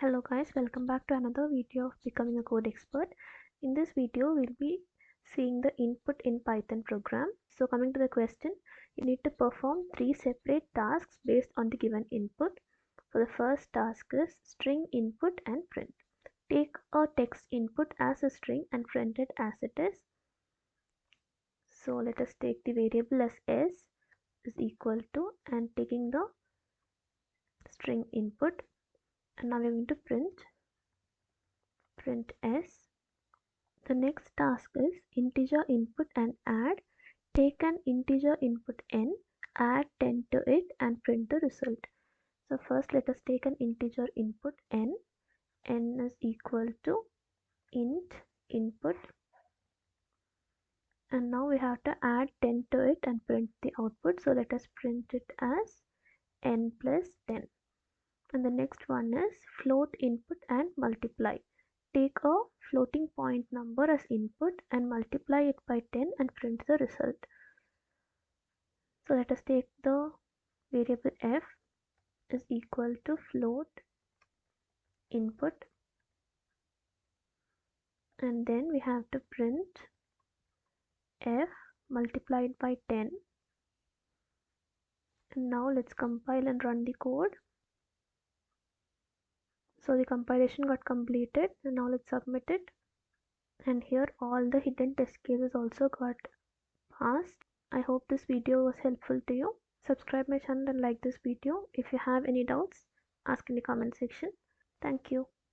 Hello guys, welcome back to another video of becoming a code expert. In this video we'll be seeing the input in Python program. So coming to the question, you need to perform 3 separate tasks based on the given input. So the first task is string input and print. Take a text input as a string and print it as it is. So let us take the variable as s is equal to and taking the string input, and now we're going to print s. The next task is integer input and add. Take an integer input n, add 10 to it and print the result. So first let us take an integer input n. N is equal to int input, and now we have to add 10 to it and print the output. So let us print it as n plus 10. And the next one is float input and multiply. Take a floating point number as input and multiply it by 10 and print the result. So let us take the variable f is equal to float input, and then we have to print f multiplied by 10. And now let's compile and run the code. So the compilation got completed, and now let's submit it. And here all the hidden test cases also got passed. I hope this video was helpful to you. Subscribe my channel and like this video. If you have any doubts, ask in the comment section. Thank you.